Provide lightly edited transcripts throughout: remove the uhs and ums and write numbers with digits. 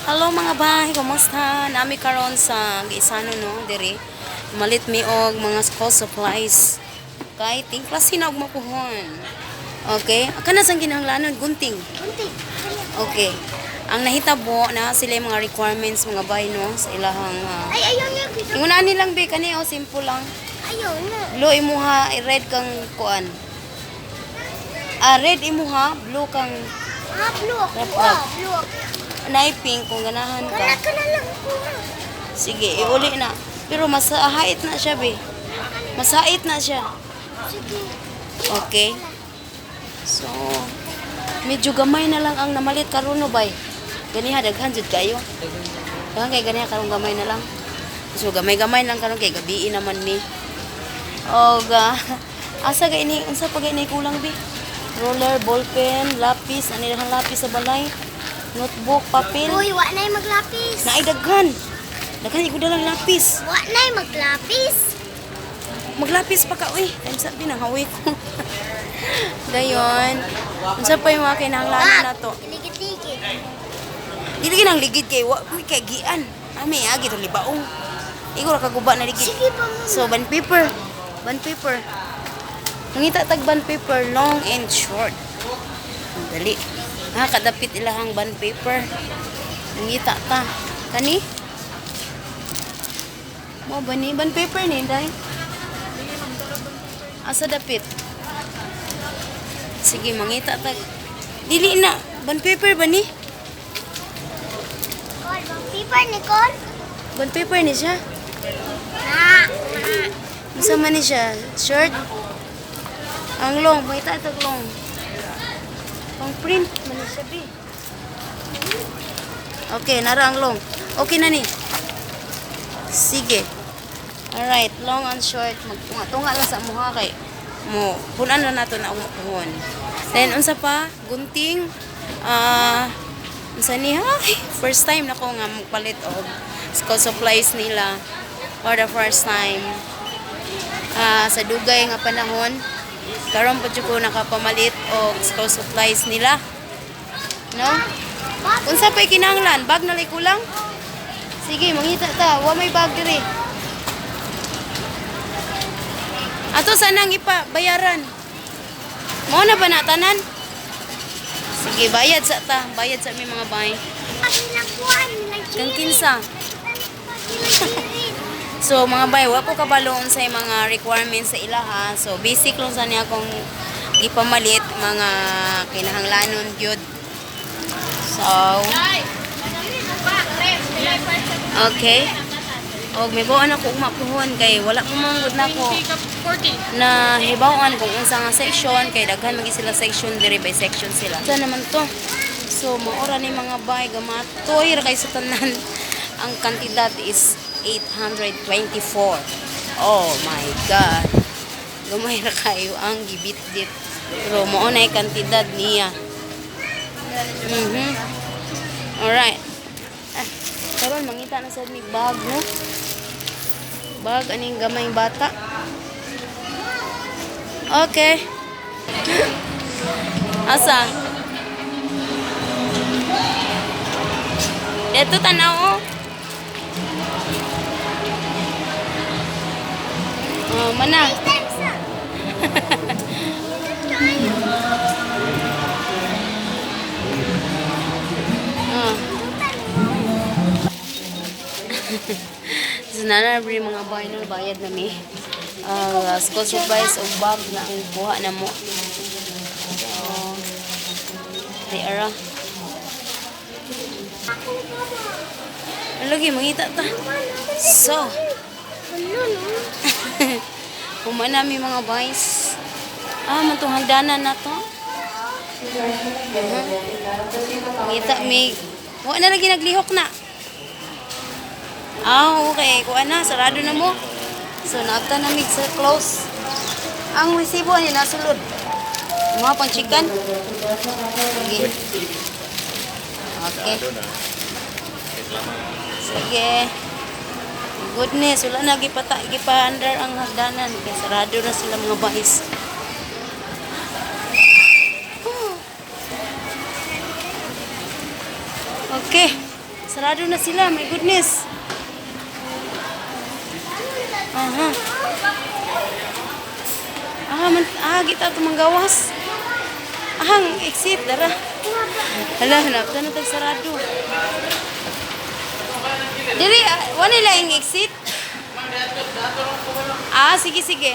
Hello mga bay, kumusta? Nami karon sa Gisano no, diri. Malit mi og mga school supplies. Kay ting klase na og mapuhon. Okay? Kana sang kinahanglanon gunting. Gunting. Okay. Ang nahitabo na sila yung mga requirements mga bay no sa ilahang Ay, ayaw niya. Ingunahan nilang be kani o simple lang. Ayaw na. Blue imuha, red kang kuan. Red imuha, blue kang Blue ako. Rap-rap. Blue ako. nay pink kung ganahan ka. Kana lang ko na. Sige, iuli na. Pero masahait na siya, be. Masahait na siya. Sige. Okay. So, medyo gamay na lang ang namalit karuno, bay. Ganiha, daghan jud kayo. Daghan kay ganiha karong gamay na lang. So, gamay-gamay lang karon kay gabi naman ni. Og, asa ga ini, unsa pa ga ini kulang, be? Roller, ballpen, lapis, ani lang lapis sa balay. Notebook, papel. Uy, wa na maglapis. Naay daghan. Daghan iko dalang lapis. Wa na maglapis. Maglapis pa ka, uy. Time sabi nang hawi ko. Dayon. Unsa pa yung mga kinahanglanon na to? Ligit-ligit. Dili ginang ligid kay wa uy kay gian. Ami agi to libaong. Iko ra kaguba na ligid. Sige pa mo. So band paper. Band paper. Mangita tag band paper long and short. Dali. Kadapit ilahang band paper. Mangita ta. Kani? Mo ba ni band paper ni day? Asa dapit? Sige, mangita tag. Dili na. Band paper ba ni? Call, bang paper ni Call? Band paper ni siya. Na. Masa man ni siya? Shirt? Ang long. Mangita tag long. Pang print man ni siya, be. Okay, nara ang long. Okay na ni. Sige. Alright, long and short. Magtunga-tunga lang sa muha kay mo. Punan na nato na ang muhon. Then, unsa pa? Gunting. Unsa ni? Ay, first time na ko nga magpalit og school supplies nila. For the first time. Sa dugay nga panahon. Karon pa jud ko nakapamalit og school supplies nila. No? Unsa pa'y kinahanglan? Bag na lay kulang? Sige, mangita ta. Wa may bag diri. Ato sanang ipabayaran. Mao na ba na tanan? Sige, bayad sa ta. Bayad sa mi mga bay. Abi lang kuan, lang Kang kinsa. So, mga bay, wa ko kabaloon sa mga requirements sa ilaha. So, basic lang sa niya akong ipamalit mga kinahanglanon gyud. So, okay. Og may buwan ako umapuhon kay wala mo manggod na ko na hibawan kung unsa nga section kay daghan magi sila section diri by section sila. Sa naman to. So maora ni mga bay gamatoy ra kay sa tanan. Ang kantidad is 824. Oh my god. Lumay ra kayo ang gibit-bit. Pero mao na kantidad niya. Alright. Karon mangita na sa mig bag no. Bag aning gamay bata. Okay. Asa? Dito tanaw oh. Oh, mana? So, nanabri mga bayad bayad na mi. School supplies o bag na ang buha na mo. So, di ara. Lagi, mangita ta. So, humana mi mga boys. Matong hagdanan na to. Mangita mi. Wa na lagi naglihok na. Okay. Kuha na. Sarado na mo. So, naabta na mig sa close. Ang resibo ni nasulod. Mga pang chicken. Sige. Okay. Sige. Goodness. Wala na. Gipa-under ang hagdanan. Kaya sarado na sila mga bahis. Okay. Sarado na sila, my goodness. Aha. Kita tumanggawas. Ahang exit dara. Hala, hanap na tag sarado. Dili, wala laing exit. Sige, sige.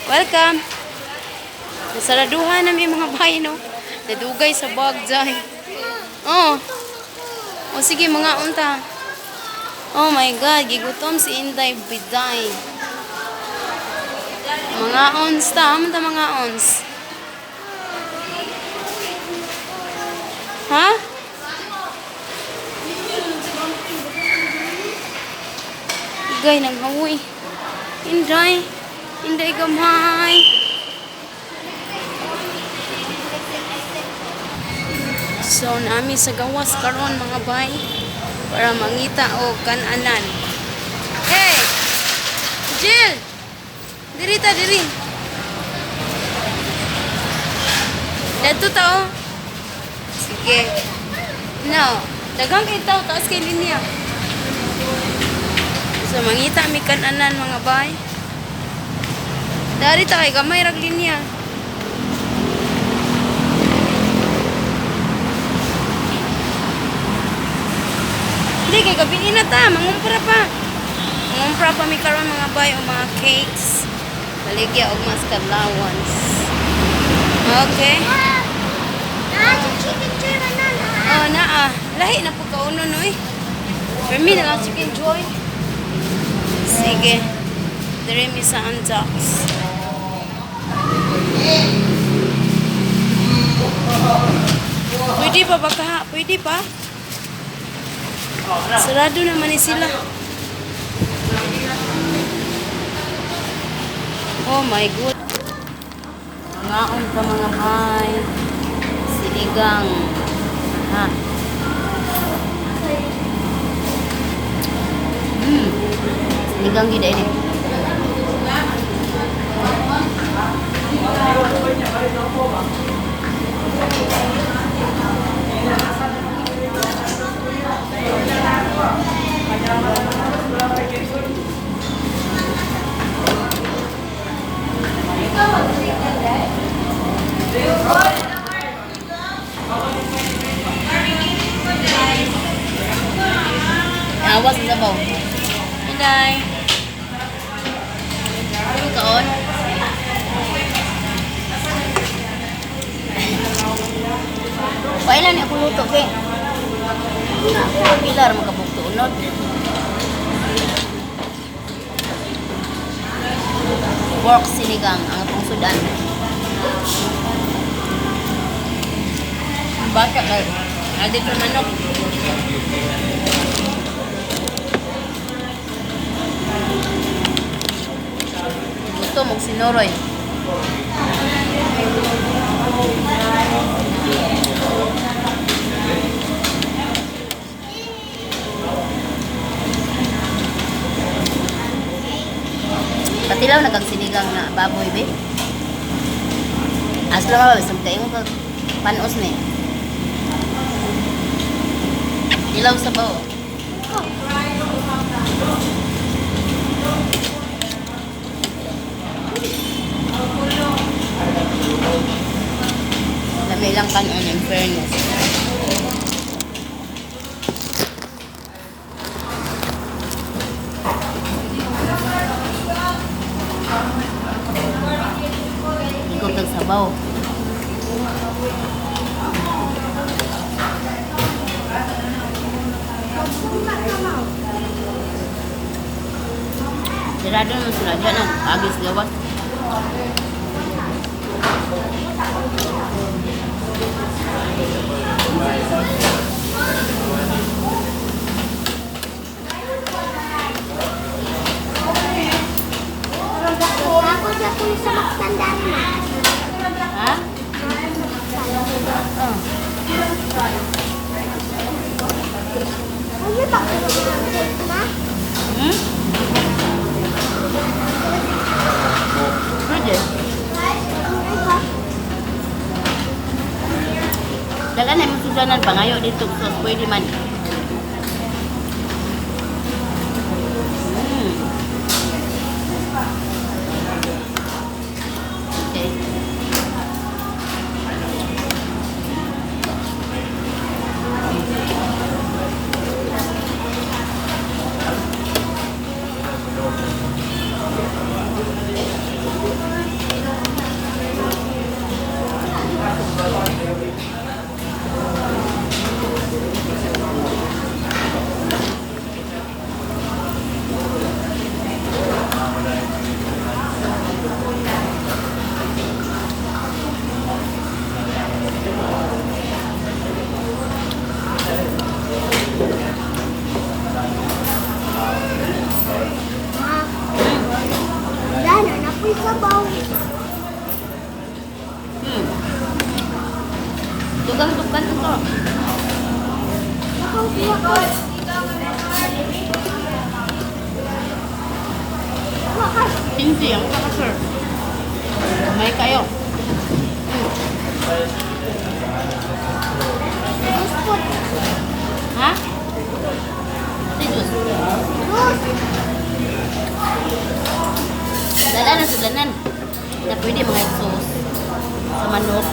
Welcome. Nasaraduhan na may mga bahay, no? Nadugay sa bag dyan. O sige, mga unta. Oh my God, gigutom si Inday Biday. Mga ons ta, mga ons. Ha? Igay, naghawoy. Inday. Inday gamay. So, nami sa gawas karon mga bay para mangita o kananan. Hey! Jill! Diri ta, diri. Dito ta, oh. Sige. No. Dagang itaw, taas kay linya. So, mangita mi kananan mga bay. Dari ta kay gamay rag linya. Hindi, kay gabi na ta. Mangumpra pa. Mangumpra pa mi karon mga bay o mga cakes. Baligya o mas kadlawans. Okay. Chicken joy man na. Oh, naa. Lahi na po kauno, no eh. For me, na lang chicken joy. Sige. Dire mi sa Anjax. Pwede pa ba ka? Pwede pa? Sarado naman ni sila. Oh my God. Ngaon ka mga bay. Sinigang. Ha. Sinigang gida ini. Awas sa sabaw. Inday. Ano kaon? Pailan ako luto kay. Pilar makabugto unod. Pork sinigang ang atong sudan. Baka dito manok. Gusto mong sinoroy. Patilaw na kang sinigang na baboy, be. As lang ba, samtay mo kag panos ni. Ilaw sa bao. Lami lang kanon, in fairness. Ikot ang sabaw. Sirado naman sila dyan ang agis gawas. Ako sa kung sa magtanda na. Ha? Oh. Ano ba? Na? Pwede. Dagan na yung sudanan pa ngayon dito. So, pwede man. Hindi, ang saka sir. May kayo. Biskut. Ha? Sidus. Terus. Dalan na sudanan. Na pwede mga sauce sa manok.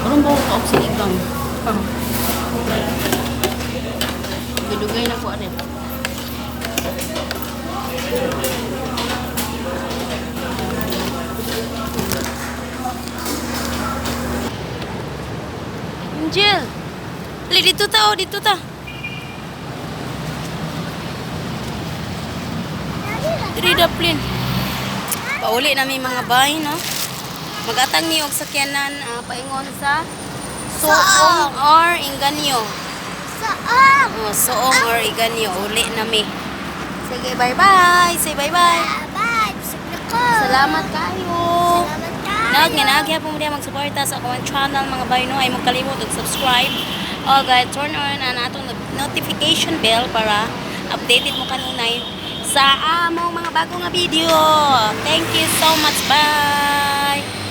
Parang bawa ka og sinigang. Dugay na ko rin. Angel! Ali, dito ta, oh, dito ta. Diri daplin. Pauli namin mga bahay, no? Magatang ni og sakyanan paingon sa Soong or Inganyo. Soong. Oh, Soong or Inganyo. Uli nami. Sige, bye-bye. Say bye-bye. Bye. Bisip ko. Salamat kayo. Salamat tayo. Nagyanagya po mo diya magsuporta sa akong channel mga bahay, no? Ay mo kalimot og subscribe. O guys, turn on ang atong notification bell para updated mo kanunay sa among mga bagong nga video. Thank you so much. Bye!